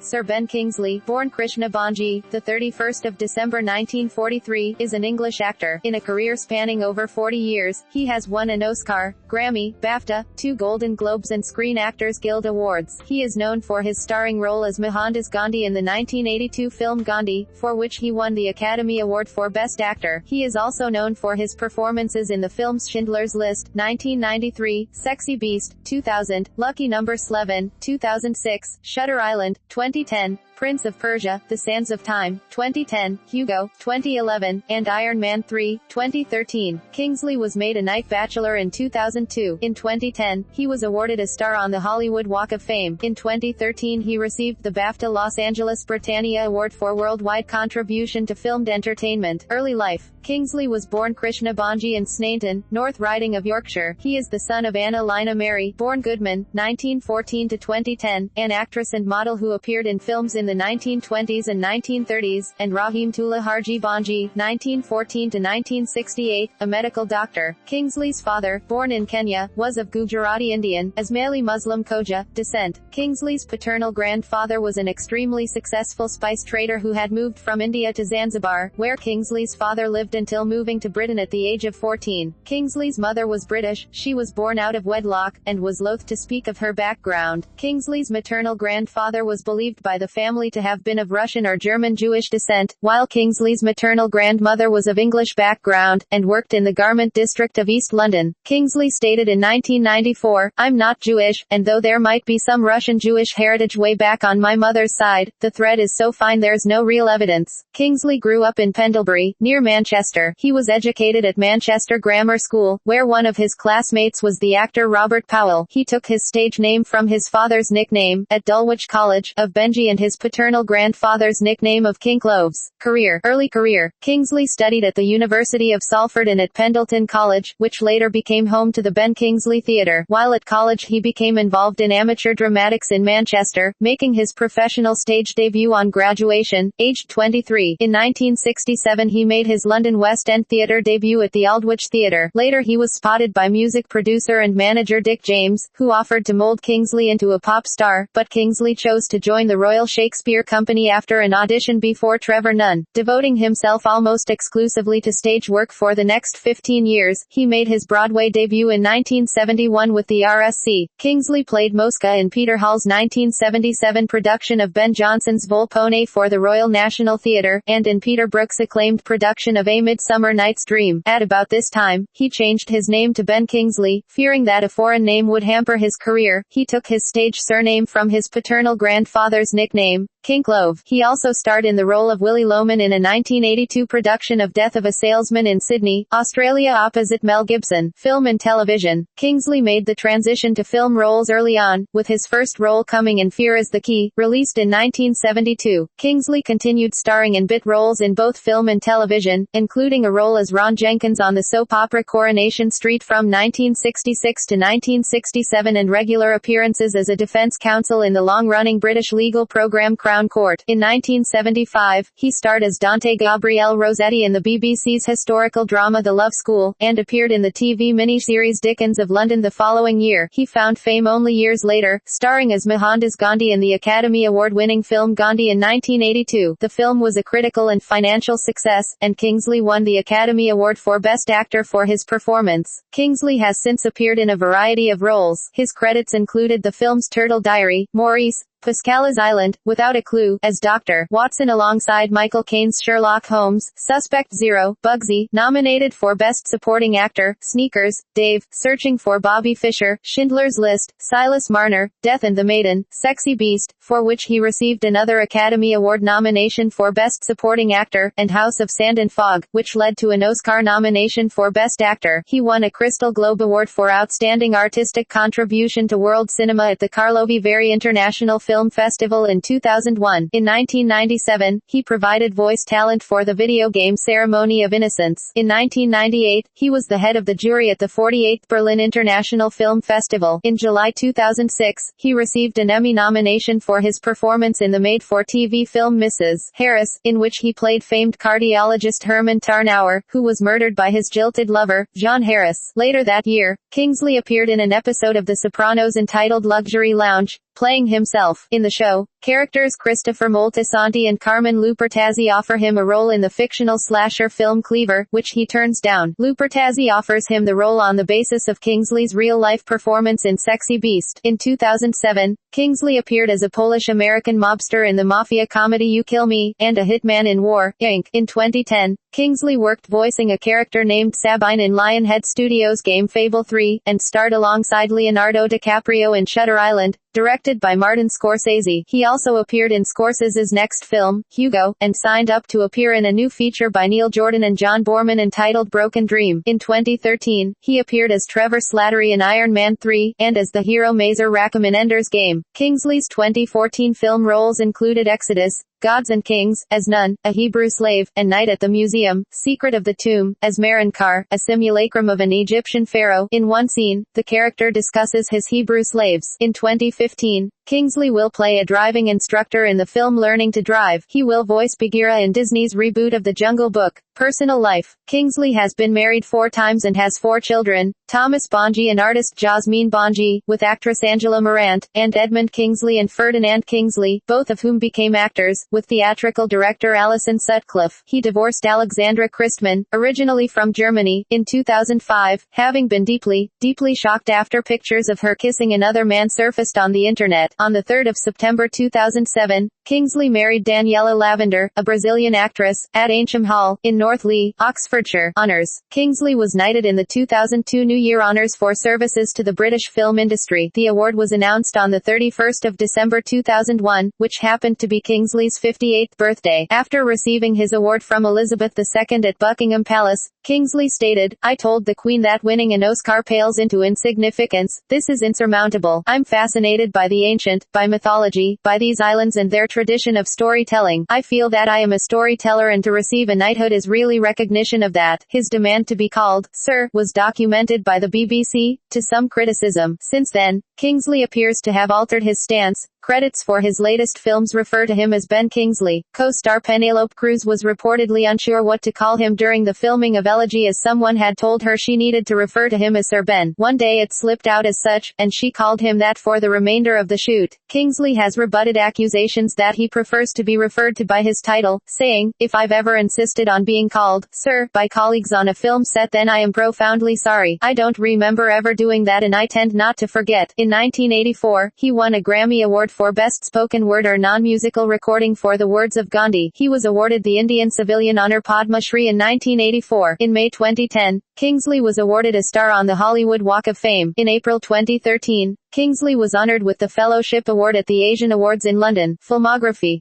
Sir Ben Kingsley, born Krishna Banji, the 31st of December 1943, is an English actor. In a career spanning over 40 years, he has won an Oscar, Grammy, BAFTA, 2 Golden Globes and Screen Actors Guild Awards. He is known for his starring role as Mohandas Gandhi in the 1982 film Gandhi, for which he won the Academy Award for Best Actor. He is also known for his performances in the films Schindler's List, 1993, Sexy Beast, 2000, Lucky Number 11, 2006, Shutter Island, 2010, Prince of Persia, The Sands of Time, 2010, Hugo, 2011, and Iron Man 3, 2013. Kingsley was made a Night Bachelor in 2002. In 2010, he was awarded a star on the Hollywood Walk of Fame. In 2013 he received the BAFTA Los Angeles Britannia Award for worldwide contribution to filmed entertainment. Early life. Kingsley was born Krishna Banji in Snainton, North Riding of Yorkshire. He is the son of Anna Lina Mary, born Goodman, 1914 to 2010, an actress and model who appeared in films in the 1920s and 1930s, and Rahim Tula Harji Banji, 1914 to 1968, a medical doctor. Kingsley's father, born in Kenya, was of Gujarati Indian, Ismaili Muslim Khoja, descent. Kingsley's paternal grandfather was an extremely successful spice trader who had moved from India to Zanzibar, where Kingsley's father lived until moving to Britain at the age of 14. Kingsley's mother was British, she was born out of wedlock, and was loath to speak of her background. Kingsley's maternal grandfather was believed by the family to have been of Russian or German Jewish descent, while Kingsley's maternal grandmother was of English background, and worked in the garment district of East London. Kingsley stated in 1994, "I'm not Jewish, and though there might be some Russian Jewish heritage way back on my mother's side, the thread is so fine there's no real evidence." Kingsley grew up in Pendlebury, near Manchester. He was educated at Manchester Grammar School, where one of his classmates was the actor Robert Powell. He took his stage name from his father's nickname, at Dulwich College, of Benji, and his paternal grandfather's nickname of King Cloves. Early career. Kingsley studied at the University of Salford and at Pendleton College, which later became home to the Ben Kingsley Theatre. While at college he became involved in amateur dramatics in Manchester, making his professional stage debut on graduation, aged 23. In 1967 he made his London West End Theatre debut at the Aldwych Theatre. Later he was spotted by music producer and manager Dick James, who offered to mold Kingsley into a pop star, but Kingsley chose to join the Royal Shakespeare Company after an audition before Trevor Nunn. Devoting himself almost exclusively to stage work for the next 15 years, he made his Broadway debut in 1971 with the RSC. Kingsley played Mosca in Peter Hall's 1977 production of Ben Jonson's Volpone for the Royal National Theatre, and in Peter Brook's acclaimed production of A Midsummer Night's Dream. At about this time, he changed his name to Ben Kingsley, fearing that a foreign name would hamper his career. He took his stage surname from his paternal grandfather's nickname, King Clove. He also starred in the role of Willie Loman in a 1982 production of Death of a Salesman in Sydney, Australia opposite Mel Gibson. Film and television. Kingsley made the transition to film roles early on, with his first role coming in Fear is the Key, released in 1972. Kingsley continued starring in bit roles in both film and television, including a role as Ron Jenkins on the soap opera Coronation Street from 1966 to 1967 and regular appearances as a defense counsel in the long-running British legal program Crown Court. In 1975, he starred as Dante Gabriel Rossetti in the BBC's historical drama The Love School, and appeared in the TV miniseries Dickens of London the following year. He found fame only years later, starring as Mohandas Gandhi in the Academy Award-winning film Gandhi in 1982. The film was a critical and financial success, and Kingsley won the Academy Award for Best Actor for his performance. Kingsley has since appeared in a variety of roles. His credits included the films Turtle Diary, Maurice, Pascala's Island, Without a Clue, as Dr. Watson alongside Michael Caine's Sherlock Holmes, Suspect Zero, Bugsy, nominated for Best Supporting Actor, Sneakers, Dave, Searching for Bobby Fischer, Schindler's List, Silas Marner, Death and the Maiden, Sexy Beast, for which he received another Academy Award nomination for Best Supporting Actor, and House of Sand and Fog, which led to an Oscar nomination for Best Actor. He won a Crystal Globe Award for Outstanding Artistic Contribution to World Cinema at the Karlovy Vary International Film Festival in 2001. In 1997, he provided voice talent for the video game Ceremony of Innocence. In 1998, he was the head of the jury at the 48th Berlin International Film Festival. In July 2006, he received an Emmy nomination for his performance in the made-for-TV film Mrs. Harris, in which he played famed cardiologist Herman Tarnauer, who was murdered by his jilted lover, John Harris. Later that year, Kingsley appeared in an episode of The Sopranos entitled Luxury Lounge, playing himself. In the show, Characters Christopher Moltisanti and Carmen Lupertazzi offer him a role in the fictional slasher film Cleaver, which he turns down. Lupertazzi offers him the role on the basis of Kingsley's real-life performance in Sexy Beast. In 2007, Kingsley appeared as a Polish-American mobster in the mafia comedy You Kill Me, and a hitman in War, Inc. In 2010, Kingsley worked voicing a character named Sabine in Lionhead Studios' game Fable 3, and starred alongside Leonardo DiCaprio in Shutter Island, directed by Martin Scorsese. He also appeared in Scorsese's next film, Hugo, and signed up to appear in a new feature by Neil Jordan and John Boorman entitled Broken Dream. In 2013, he appeared as Trevor Slattery in Iron Man 3, and as the hero Mazer Rackham in Ender's Game. Kingsley's 2014 film roles included Exodus, Gods and Kings, as Nun, a Hebrew slave, and Night at the Museum, Secret of the Tomb, as Merenkar, a simulacrum of an Egyptian pharaoh. In one scene, the character discusses his Hebrew slaves. In 2015, Kingsley will play a driving instructor in the film Learning to Drive. He will voice Bagheera in Disney's reboot of The Jungle Book. Personal life. Kingsley has been married 4 times and has 4 children, Thomas Bonji and artist Jasmine Bonji, with actress Angela Morant, and Edmund Kingsley and Ferdinand Kingsley, both of whom became actors, with theatrical director Alison Sutcliffe. He divorced Alexandra Christman, originally from Germany, in 2005, having been deeply shocked after pictures of her kissing another man surfaced on the internet. On the 3rd of September 2007, Kingsley married Daniela Lavender, a Brazilian actress, at Anchem Hall, in North Lee, Oxfordshire. Honours. Kingsley was knighted in the 2002 New Year Honours for services to the British film industry. The award was announced on the 31st of December 2001, which happened to be Kingsley's 58th birthday. After receiving his award from Elizabeth II at Buckingham Palace, Kingsley stated, "I told the Queen that winning an Oscar pales into insignificance. This is insurmountable. I'm fascinated by the ancient, by mythology, by these islands and their tradition of storytelling. I feel that I am a storyteller, and to receive a knighthood is really recognition of that." His demand to be called Sir was documented by the BBC, to some criticism. Since then, Kingsley appears to have altered his stance. Credits for his latest films refer to him as Ben Kingsley. Co-star Penelope Cruz was reportedly unsure what to call him during the filming of Elegy, as someone had told her she needed to refer to him as Sir Ben. One day it slipped out as such, and she called him that for the remainder of the shoot. Kingsley has rebutted accusations that he prefers to be referred to by his title, saying, "If I've ever insisted on being called Sir by colleagues on a film set, then I am profoundly sorry. I don't remember ever doing that, and I tend not to forget." In 1984, he won a Grammy Award for Best Spoken Word or Non-Musical Recording for The Words of Gandhi. He was awarded the Indian Civilian Honour Padma Shri in 1984. In May 2010, Kingsley was awarded a star on the Hollywood Walk of Fame. In April 2013, Kingsley was honoured with the Fellowship Award at the Asian Awards in London. Filmography.